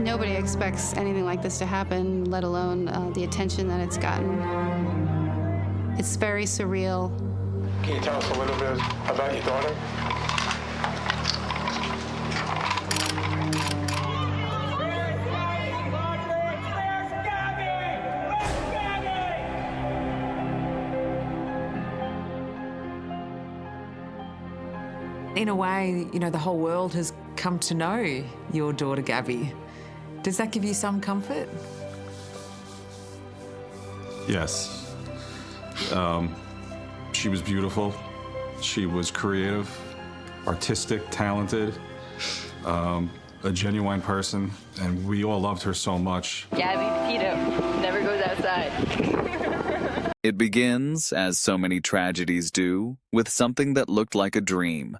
Nobody expects anything like this to happen, let alone the attention that it's gotten. It's very surreal. Can you tell us a little bit about your daughter? In a way, you know, the whole world has come to know your daughter, Gabby. Does that give you some comfort? Yes. She was beautiful. She was creative, artistic, talented, a genuine person, and we all loved her so much. Gabby Petito never goes outside. It begins, as so many tragedies do, with something that looked like a dream.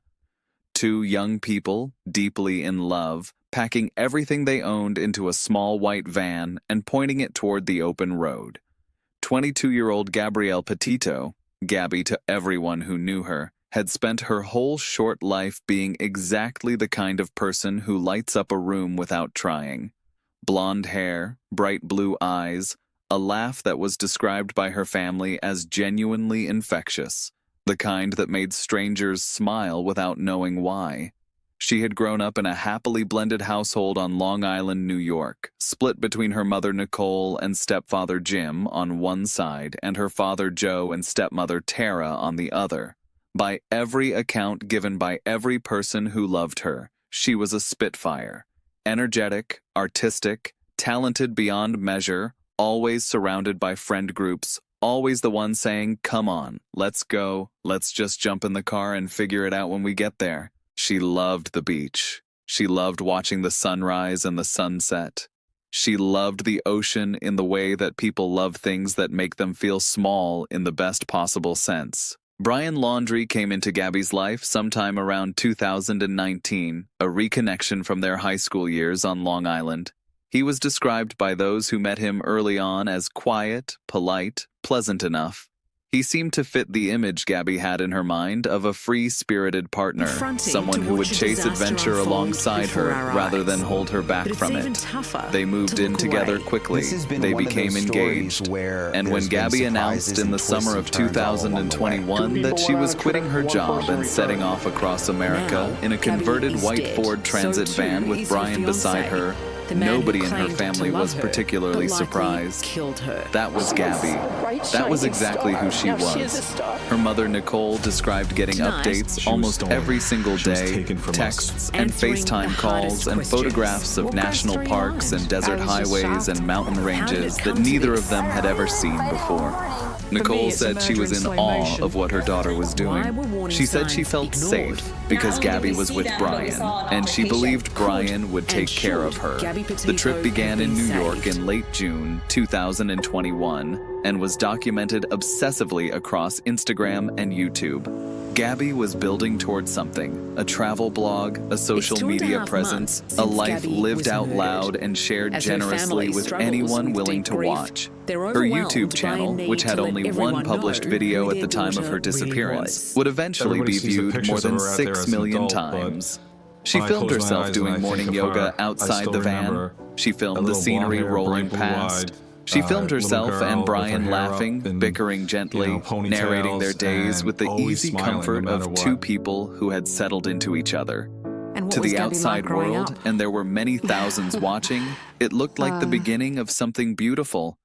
Two young people, deeply in love, packing everything they owned into a small white van and pointing it toward the open road. 22-year-old Gabby Petito, Gabby to everyone who knew her, had spent her whole short life being exactly the kind of person who lights up a room without trying. Blonde hair, bright blue eyes, a laugh that was described by her family as genuinely infectious. The kind that made strangers smile without knowing why. She had grown up in a happily blended household on Long Island, New York, split between her mother Nicole and stepfather Jim on one side and her father Joe and stepmother Tara on the other. By every account given by every person who loved her, she was a spitfire. Energetic, artistic, talented beyond measure, always surrounded by friend groups, always the one saying, "Come on, let's go, let's just jump in the car and figure it out when we get there." She loved the beach. She loved watching the sunrise and the sunset. She loved the ocean in the way that people love things that make them feel small in the best possible sense. Brian Laundrie came into Gabby's life sometime around 2019, a reconnection from their high school years on Long Island. He was described by those who met him early on as quiet, polite, pleasant enough. He seemed to fit the image Gabby had in her mind of a free-spirited partner, someone who would chase adventure alongside her rather than hold her back from it. They moved in together quickly. They became engaged. And when Gabby announced in the summer of 2021 that she was quitting her job and setting off across America in a converted white Ford Transit van with Brian beside her, nobody in her family was particularly surprised. That was Gabby. That was exactly who she was. Her mother, Nicole, described getting updates almost every single day, texts and FaceTime calls and photographs of national parks and desert highways and mountain ranges that neither of them had ever seen before. Nicole said she was in awe of what her daughter was doing. She said she felt safe because Gabby was with Brian, and she believed Brian would take care of her. The trip began in New York in late June 2021 and was documented obsessively across Instagram and YouTube. Gabby was building towards something, a travel blog, a social media presence, a life lived out loud and shared generously with anyone willing to watch. Her YouTube channel, which had only one published video at the time of her disappearance, would eventually be viewed more than 6 million times. She filmed herself doing morning yoga outside the van. She filmed the scenery rolling past. She filmed herself and Brian laughing, bickering gently, narrating their days with the easy comfort of two people who had settled into each other. To the outside world, and there were many thousands watching, it looked like the beginning of something beautiful.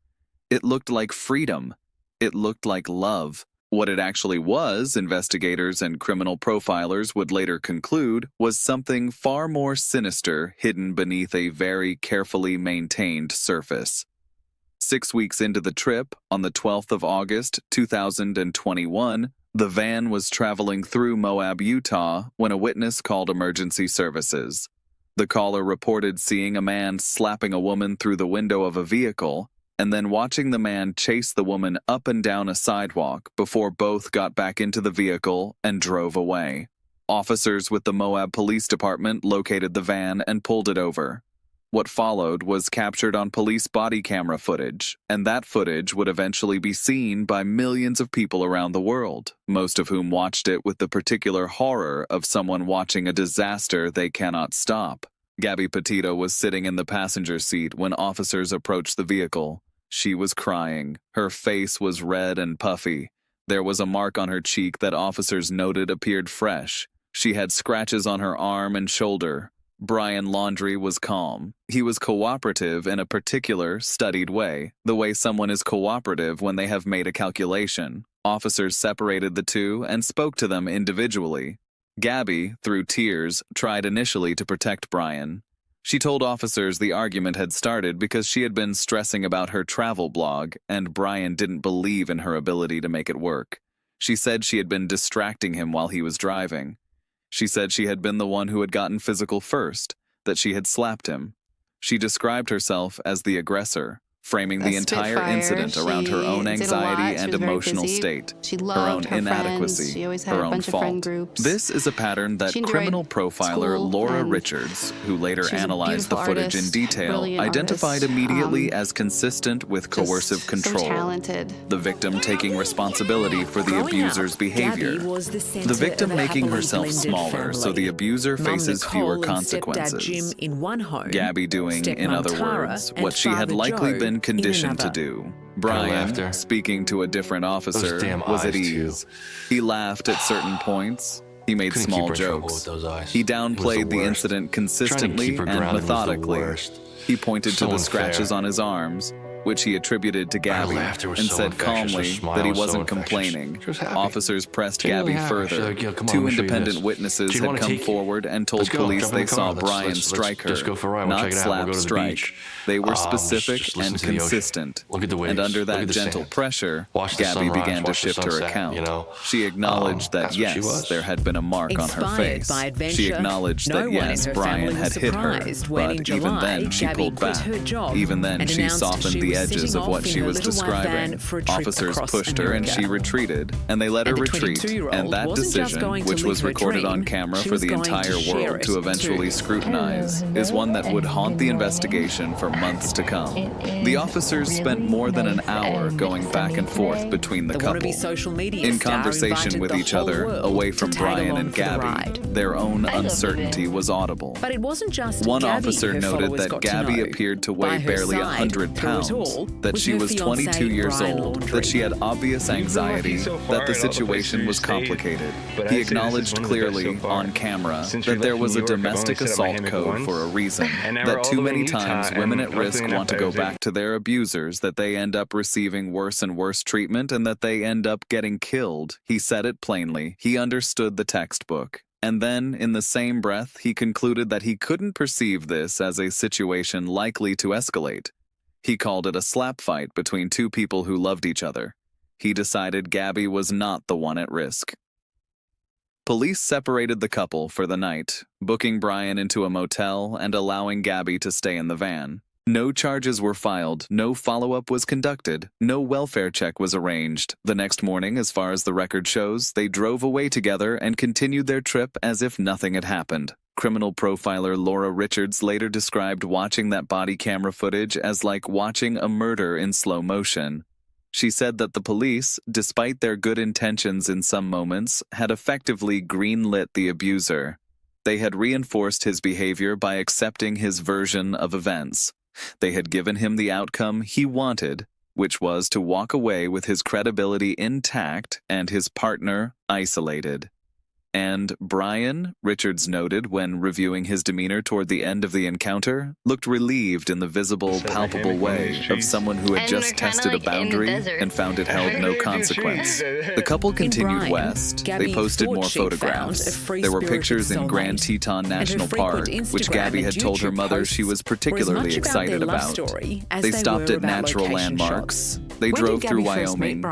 It looked like freedom. It looked like love. What it actually was, investigators and criminal profilers would later conclude, was something far more sinister hidden beneath a very carefully maintained surface. 6 weeks into the trip, on the 12th of August, 2021, the van was traveling through Moab, Utah, when a witness called emergency services. The caller reported seeing a man slapping a woman through the window of a vehicle, and then watching the man chase the woman up and down a sidewalk before both got back into the vehicle and drove away. Officers with the Moab Police Department located the van and pulled it over. What followed was captured on police body camera footage, and that footage would eventually be seen by millions of people around the world, most of whom watched it with the particular horror of someone watching a disaster they cannot stop. Gabby Petito was sitting in the passenger seat when officers approached the vehicle. She was crying. Her face was red and puffy. There was a mark on her cheek that officers noted appeared fresh. She had scratches on her arm and shoulder. Brian Laundrie was calm. He was cooperative in a particular, studied way, the way someone is cooperative when they have made a calculation. Officers separated the two and spoke to them individually. Gabby, through tears, tried initially to protect Brian. She told officers the argument had started because she had been stressing about her travel blog, and Brian didn't believe in her ability to make it work. She said she had been distracting him while he was driving. She said she had been the one who had gotten physical first, that she had slapped him. She described herself as the aggressor, framing the entire incident around her own anxiety and emotional state, her own inadequacy, her own fault. This is a pattern that criminal profiler Laura Richards, who later analyzed the footage in detail, identified immediately as consistent with coercive control. The victim taking responsibility for the abuser's behavior. The victim making herself smaller so the abuser faces fewer consequences. Gabby doing, in other words, what she had likely been conditioned to do. Brian, speaking to a different officer, was at ease. He laughed at certain points. He made small jokes. He downplayed the incident consistently and methodically. He pointed to the scratches on his arms, which he attributed to Gabby, and said calmly that he wasn't complaining. Officers pressed Gabby further. Two independent witnesses had come forward and told police they saw Brian strike her, not slap strike. They were specific and consistent, and under that gentle pressure, Gabby began to shift her account. She acknowledged that yes, there had been a mark on her face. She acknowledged that yes, Brian had hit her, but even then she pulled back. Even then she softened the edges of what she was describing. Officers pushed her and she retreated, and they let her retreat, and that decision, which was recorded on camera for the entire world to eventually scrutinize, is one that would haunt the investigation for months to come. The officers spent more than an hour going back and forth between the couple, in conversation with each other, away from Brian and Gabby. Their own uncertainty was audible. But it wasn't just One Gabby officer her noted followers that got to Gabby know. appeared to By weigh her barely side, 100 through it pounds, all, that was she her was fiancé, 22 years Brian old, Laundrie. that she had obvious anxiety, that the situation was complicated. He acknowledged clearly, on camera, that there was a domestic assault code for a reason, that too many times women at risk want to go back to their abusers, that they end up receiving worse and worse treatment, and that they end up getting killed. He said it plainly. He understood the textbook. And then, in the same breath, he concluded that he couldn't perceive this as a situation likely to escalate. He called it a slap fight between two people who loved each other. He decided Gabby was not the one at risk. Police separated the couple for the night, booking Brian into a motel and allowing Gabby to stay in the van. No charges were filed, no follow-up was conducted, no welfare check was arranged. The next morning, as far as the record shows, they drove away together and continued their trip as if nothing had happened. Criminal profiler Laura Richards later described watching that body camera footage as like watching a murder in slow motion. She said that the police, despite their good intentions in some moments, had effectively greenlit the abuser. They had reinforced his behavior by accepting his version of events. They had given him the outcome he wanted, which was to walk away with his credibility intact and his partner isolated. And Brian, Richards noted when reviewing his demeanor toward the end of the encounter, looked relieved in the visible, palpable way of someone who had just tested a boundary and found it held no consequence. The couple continued west. They posted more photographs. There were pictures in Grand Teton National Park, which Gabby had told her mother she was particularly excited about. They stopped at natural landmarks. They drove through Wyoming.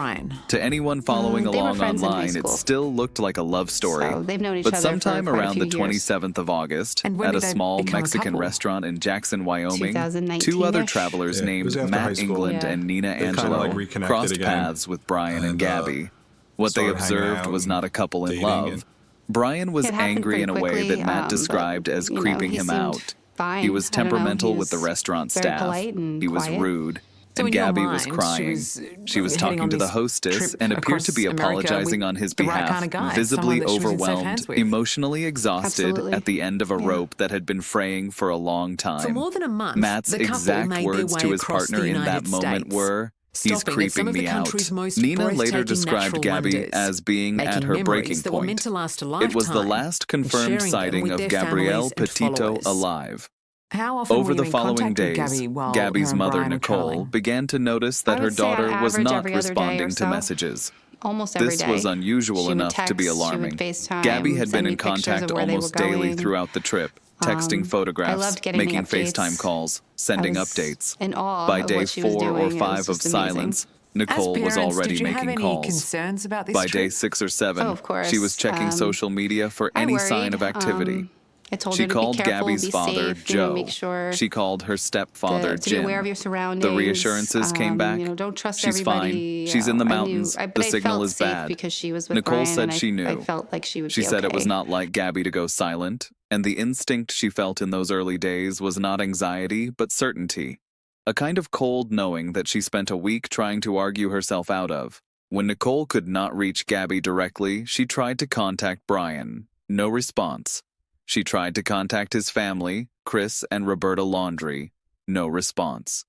To anyone following along online, it still looked like a love story. They've known each But other sometime for quite a around the few years. 27th of August, And when at a did they small become a Mexican couple? restaurant in Jackson, Wyoming, 2019-ish. two other travelers Yeah, it named was after high Matt school. England Yeah. and Nina They kinda, Angelo like, reconnected crossed again, paths with Brian and Gabby. What they started hanging observed out was not a couple in dating love. and- Brian was It happened angry in a pretty way quickly, that Matt but, described as you know, creeping he him seemed out. fine. He was I don't know, temperamental he with the was restaurant very staff. polite and He was quiet. rude. So and in your Gabby was mind, crying. She was heading talking on to the this hostess trip and appeared to be across America apologizing with on his the right behalf, kind of guy, visibly someone that she was in safe overwhelmed, hands with. emotionally exhausted Absolutely. at the end of a Yeah. rope that had been fraying for a long time. For more than a month, Matt's the couple exact made words their to way his across partner the in that United moment States, were, "He's stopping at some creeping of the me out." country's most Nina later breathtaking described natural Gabby wonders, as being making at her breaking memories that were point. meant to last a It was the lifetime, last and confirmed sharing them sighting with of their Gabrielle families and Petito followers. alive. How often Over were you the in following contact with days, Gabby while Gabby's her and mother, Brian were Nicole, traveling? began to notice that I her would say on daughter was average not every other day or responding to so. messages. Almost every This day. was unusual She would enough to be text, alarming. She would FaceTime, Gabby had send been me in pictures contact of where they almost were daily going. throughout the trip, texting I photographs, loved getting the making updates. FaceTime calls, sending I was updates. in awe By of day what she was 4 doing. or It was 5 of just amazing. silence, As Nicole was parents, already did you have making any calls. concerns about this By trip? day 6 or 7, Oh, of course. she was checking social media for I any worried. sign of activity. I told She her to called be careful, Gabby's be father, safe, Joe. make sure She called her stepfather, to be Jim. aware of your surroundings. The reassurances came back. Don't trust She's everybody. fine. She's in the I knew- mountains. but The I signal felt is safe bad. because she was with Nicole Brian, said and she knew. I felt like she would She be said it was okay. not like Gabby to go silent, and the instinct she felt in those early days was not anxiety, but certainty. A kind of cold knowing that she spent a week trying to argue herself out of. When Nicole could not reach Gabby directly, she tried to contact Brian. No response. She tried to contact his family, Chris and Roberta Laundrie. No response.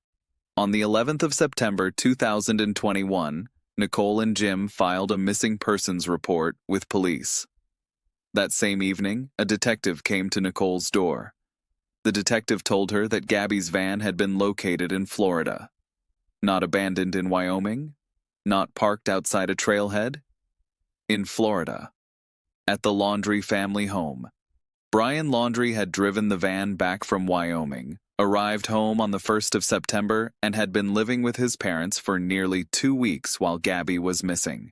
On the 11th of September 2021, Nicole and Jim filed a missing persons report with police. That same evening, a detective came to Nicole's door. The detective told her that Gabby's van had been located in Florida. Not abandoned in Wyoming? Not parked outside a trailhead? In Florida. At the Laundrie family home. Brian Laundrie had driven the van back from Wyoming, arrived home on the 1st of September, and had been living with his parents for nearly 2 weeks while Gabby was missing.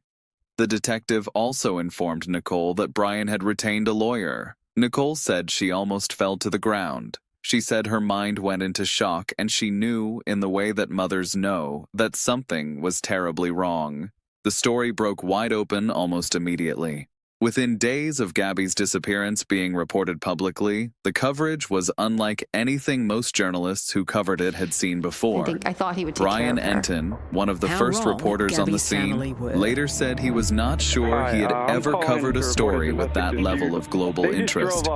The detective also informed Nicole that Brian had retained a lawyer. Nicole said she almost fell to the ground. She said her mind went into shock and she knew, in the way that mothers know, that something was terribly wrong. The story broke wide open almost immediately. Within days of Gabby's disappearance being reported publicly, the coverage was unlike anything most journalists who covered it had seen before. I thought he would take Brian care of her. Enton, one of the How first wrong reporters on the Gabby's family scene, were. later said he was not sure he had ever covered a story with that level of global interest.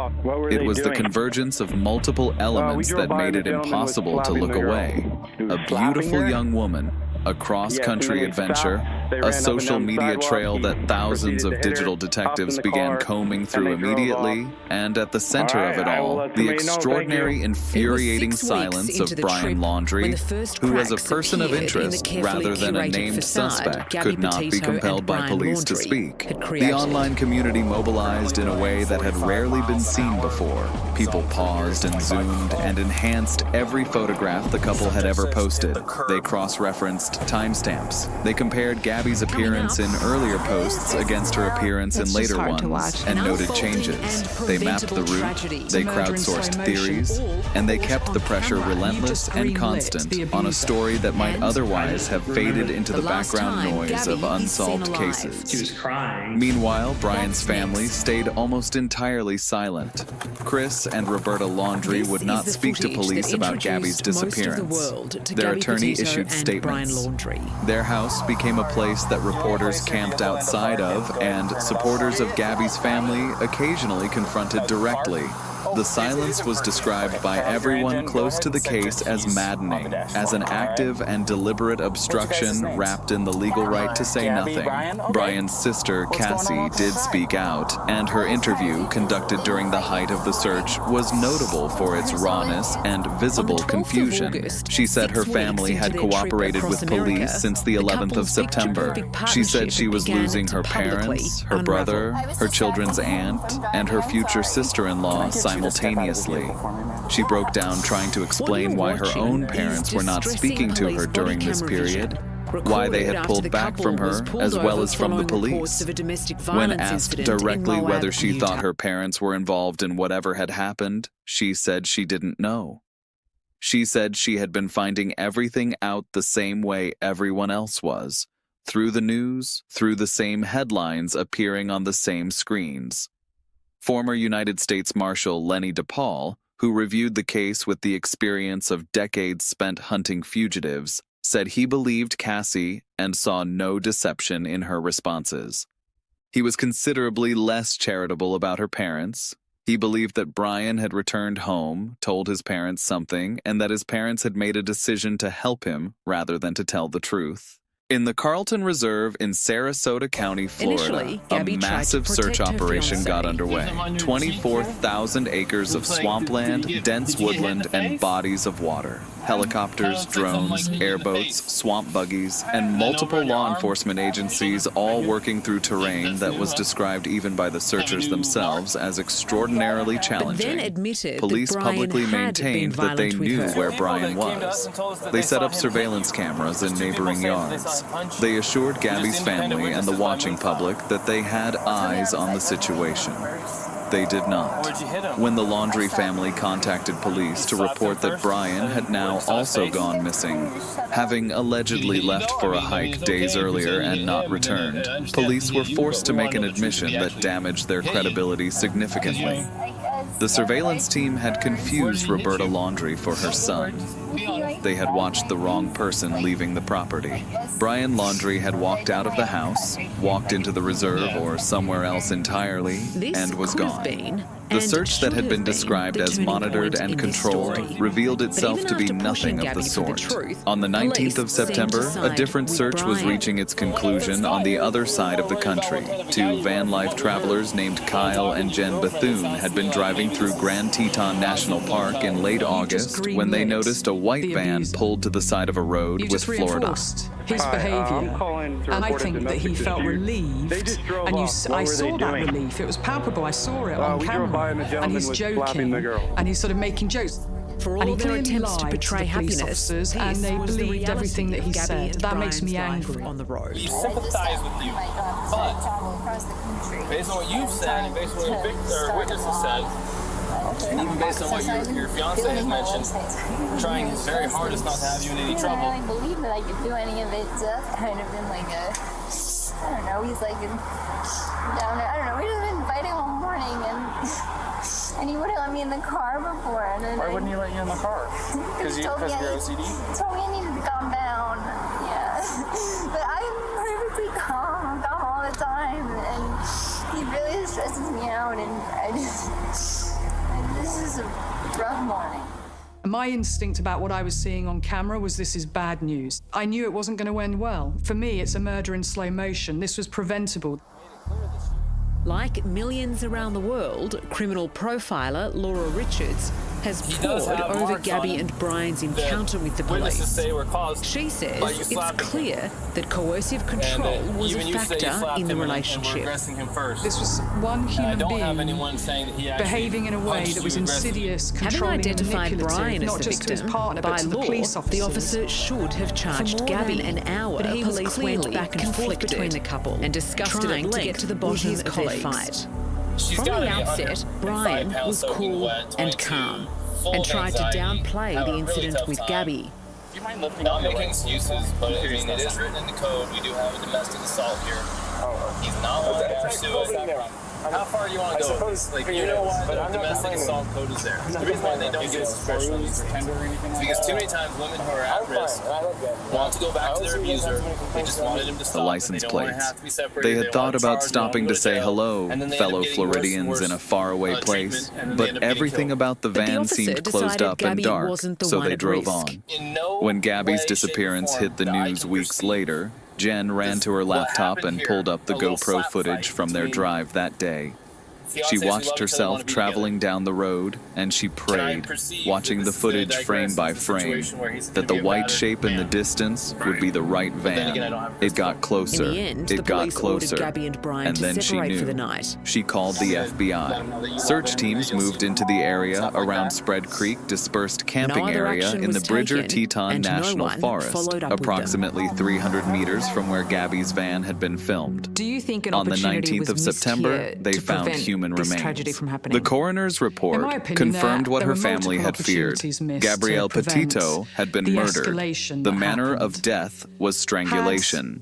It was the convergence of multiple elements that made it impossible to look away. A beautiful young woman, a cross-country adventure, a social media trail that thousands of digital detectives began combing through immediately, and at the center of it all, the extraordinary, infuriating silence of Brian Laundrie, who as a person of interest, rather than a named suspect, could not be compelled by police to speak. The online community mobilized in a way that had rarely been seen before. People paused and zoomed and enhanced every photograph the couple had ever posted. They cross-referenced timestamps. They compared Gabby's appearance in earlier posts against her appearance in It's later just hard to ones watch. and noted changes. They mapped the route, they crowdsourced theories, and they kept the pressure relentless and constant on a story that might otherwise have faded into the background noise of unsolved cases. She was crying. Meanwhile, Brian's family stayed almost entirely silent. Chris and Roberta Laundrie would not speak to police about Gabby's disappearance. Their attorney issued statements. Their house became a place that reporters camped outside of, and supporters of Gabby's family occasionally confronted directly. The silence was described by everyone close to the case as maddening, as an active and deliberate obstruction wrapped in the legal right to say nothing. Brian's sister, Cassie, did speak out, and her interview, conducted during the height of the search, was notable for its rawness and visible confusion. She said her family had cooperated with police since the 11th of September. She said she was losing her parents, her brother, her children's aunt, and her future sister-in-law simultaneously. She broke down trying to explain why her own parents were not speaking to her during this period, why they had pulled back from her as well as from the police. When asked directly whether she thought her parents were involved in whatever had happened, she said she didn't know. She said she had been finding everything out the same way everyone else was, through the news, through the same headlines appearing on the same screens. Former United States Marshal Lenny DePaul, who reviewed the case with the experience of decades spent hunting fugitives, said he believed Cassie and saw no deception in her responses. He was considerably less charitable about her parents. He believed that Brian had returned home, told his parents something, and that his parents had made a decision to help him rather than to tell the truth. In the Carlton Reserve in Sarasota County, Florida, Initially, a Gabby tried to massive protect search her operation fiancé. got underway. 24,000 acres of swampland, dense woodland, and bodies of water. Helicopters, drones, airboats, swamp buggies, and multiple law enforcement agencies all working through terrain that was described even by the searchers themselves as extraordinarily challenging. then admitted that Police Brian publicly had been maintained that they violent with knew her. where Brian was. They set up surveillance cameras in neighboring yards. They assured Gabby's family and the watching public that they had eyes on the situation. They did not. When the Laundrie family contacted police to report that Brian had now also gone missing, having allegedly left for a hike days earlier and not returned, police were forced to make an admission that damaged their credibility significantly. The surveillance team had confused Roberta Laundrie for her son. They had watched the wrong person leaving the property. Brian Laundrie had walked out of the house, walked into the reserve or somewhere else entirely, This and was could have gone. been, The and search should that had have been been, described the as turning monitored point and in this controlled story. revealed But itself even to be after nothing pushing of the Gabby for sort. truth, On the 19th of police seemed to September, a side different with search was Brian. reaching its conclusion on the other side of the country. Two van life travelers named Kyle and Jen Bethune had been driving through Grand Teton National Park in late August when they noticed a white van pulled to the side of a road You with just Florida. reinforced his Hi, behaviour, I'm calling to and I report a think that he domestic felt dispute. relieved. They just drove and off. What I were saw they that doing? relief. It was palpable. I saw it on we camera. drove by and the gentleman he's was joking, slapping the girl. and he's sort of making jokes. For all And he their clearly attempts to lied betray the police happiness, officers, and this they was the believed everything that he reality of said. Gabby and That makes me Brian's life angry. on the road. We sympathize with you, but based on what you've said and based on what witnesses said, and even based on what your fiance has mentioned, trying his very hardest not to have you in any trouble. I don't really believe that I could do any of it. So that's kind of been like a, I don't know, he's like down there. I don't know, we just been fighting all morning and he wouldn't let me in the car before. And then Why wouldn't he let you in the car? Because of your OCD? He told me I needed to calm down. Yeah. But I'm perfectly calm. I'm calm all the time. And he really stresses me out. And this is a rough morning. My instinct about what I was seeing on camera was this is bad news. I knew it wasn't going to end well. For me, it's a murder in slow motion. This was preventable. Like millions around the world, criminal profiler Laura Richards has pored over Gabby and Brian's encounter with the Witnesses police. say were caused. She says by you it's slapping him. clear that coercive control was a even you say you factor slapped in the him and we're relationship. aggressing him first. This was one I human don't have being anyone saying that he actually behaving in a way punched that was you aggressively. insidious, Having controlling, and identified manipulative, Brian as not the just to his victim, partner, by but to the law, police the officers. officer should have charged Gabby. An hour, but he police went back and forth between the couple and discussed trying at length to get to the bottom with his of colleagues. their fight. She's From gotta the be outset, 105 Brian pounds was soaking cool wet, and 22, calm full and of tried to anxiety, downplay have the a really incident tough with time. Gabby. Do you mind lifting Not making excuses, but I mean, it is written in the code. We do have a domestic assault here. He's not wanting to pursue it. How far do you want to go with this? Like, you know why the domestic assault code is there. The reason why they don't get special on these things is because too many times women who are at risk want to go back to their abuser. They just wanted him to stop. The license They don't want to plates. have to be separated. They They had don't thought want to about charge, they don't stopping want to go say jail. hello, And then they end fellow up getting worse and Floridians in a worse, faraway place, treatment, and then they but end up getting everything killed. about the But the van officer seemed closed decided up and Gabby dark, wasn't the so one they at drove risk. on. In no When Gabby's way, disappearance shape, or hit the form that I news can weeks perceive. later, Jen ran to her What laptop happened and here, pulled up the a little GoPro slap footage fight from their between drive that day. She fiancés who love watched each other herself want to be traveling together. down the road, and she prayed, perceive watching that the this is gonna footage frame digress by into a frame, situation where he's that gonna the be a white battered shape in the man. distance would be the right then again, I van. don't have It got closer. In the end, It the got police closer. ordered Gabby and Brian And to then she separate knew. for the night. She called the FBI. Search teams moved into the area around Spread Creek dispersed camping other area action in the was Bridger taken, Teton and no National one Forest, followed up with them. approximately 300 meters from where Gabby's van had been filmed. Do you think an On the opportunity 19th was of missed September, here they to found prevent human this remains. tragedy from happening? The coroner's report opinion, confirmed what there her were family multiple had feared. opportunities missed to Gabrielle prevent Petito had been the murdered. escalation The that manner happened. of death was strangulation.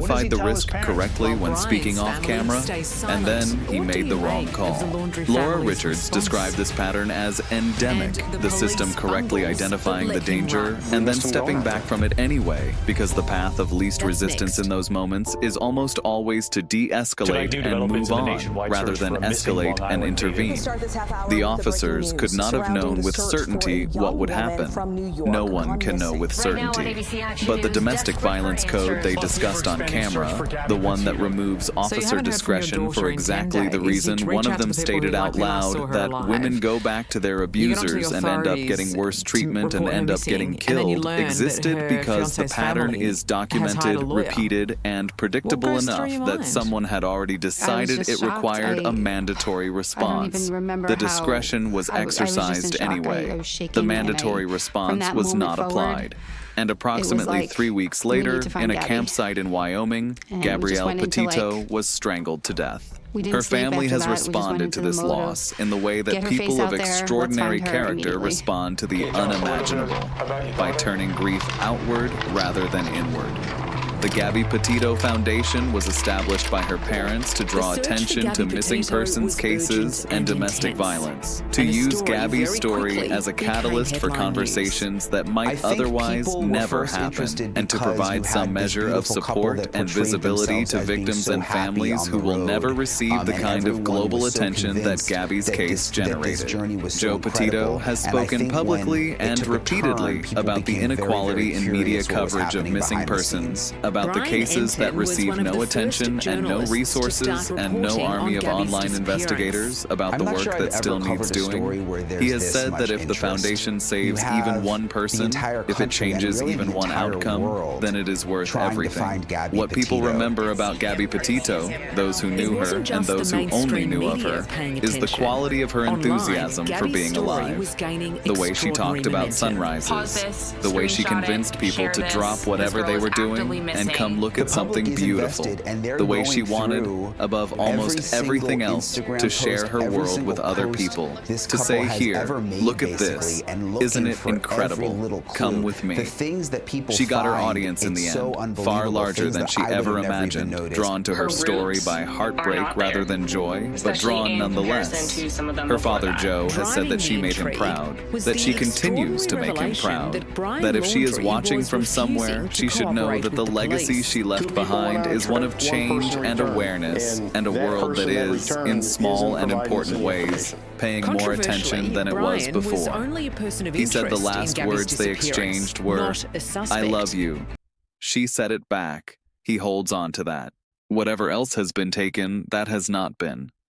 identified the risk correctly when speaking off camera, and then he made the wrong call. Laura Richards described this pattern as endemic, the system correctly identifying the danger and then stepping back from it anyway, because the path of least resistance in those moments is almost always to de-escalate and move on, rather than escalate and intervene. The officers could not have known with certainty what would happen. No one can know with certainty. But the domestic violence code they discussed on camera, the one that removes officer discretion for exactly the reason one of them stated out loud that women go back to their abusers you get onto the abusers and end up authorities getting worse to treatment and report her end up missing, getting and then you killed learn that existed her because the fiance's pattern family is has hired a documented, lawyer. repeated, and predictable goes through enough your that mind? someone had already decided just it shocked. required a I mandatory don't response. even remember The how discretion was I was just in exercised shock. anyway. I was shaking, The and mandatory from response that was moment not forward, applied. And approximately like, 3 weeks we need later, to find in a Gabby. campsite in Wyoming, And we just Gabrielle went into, Petito like, was strangled to death. we didn't Her sleep family after has that. We just went responded into to the this mode of, loss in the way get that her people face of out there, let's extraordinary find her character immediately. respond to the unimaginable by turning grief outward rather than inward. The Gabby Petito Foundation was established by her parents to draw The search for attention to Gabby missing Petito persons was cases urgent and and domestic intense. violence, to And the use story Gabby's very story quickly as a became catalyst for headline conversations that I might think otherwise people were never first happen, interested and to because provide you some had this measure of beautiful couple support that and portrayed visibility themselves to as being victims so and happy families on who the will road. never receive the And kind of everyone global was so attention that convinced Gabby's that case this generated. journey was so Joe Petito incredible. has And I spoken think publicly when it and took a turn, repeatedly people about the became very, inequality very in media curious what was coverage of happening missing behind the persons, scenes. about the Brian cases that Enton was receive one of no the first attention and no journalists to resources start and no reporting army on of Gabby's online disappearance. investigators about I'm the not work sure that I've still ever needs covered a story doing. where there's He has this said much that if the interest. foundation saves You even have one the person, entire if it country and changes really the even one entire outcome, world then it is worth trying to everything. find Gabby What people Petito. remember about Gabby Petito, those who knew her wasn't and just those the who only mainstream knew of media her, paying is the attention. quality of her Online, enthusiasm for Gabby's being story alive. was gaining The way she talked extraordinary about momentum. sunrises, the way she convinced people to drop whatever they were doing and come look The at something public is beautiful. invested, and they're The way going she wanted, through above every almost everything single else, Instagram to share post, her every world single with other post people. this To couple say has here, ever made, look at this. basically, and looking Isn't it for every incredible? little clue. Come with me. The things that people She got her find, audience in the it's so end, unbelievable, far larger things than that she I would ever have never even imagined, noticed. drawn to her story by heartbreak rather than joy, but drawn nonetheless. Her father, Joe, has said that she made him proud, that she continues to make him proud, that if she is watching from somewhere, she should know that the legacy she left behind is one of change and awareness, and a world that is, in small and important ways, paying more attention than it was Brian before. only a person of He said the interest in last Gabby's words they disappearance, exchanged were, not a "I suspect. love you." She said it back. He holds on to that. Whatever else has been taken, that has not been.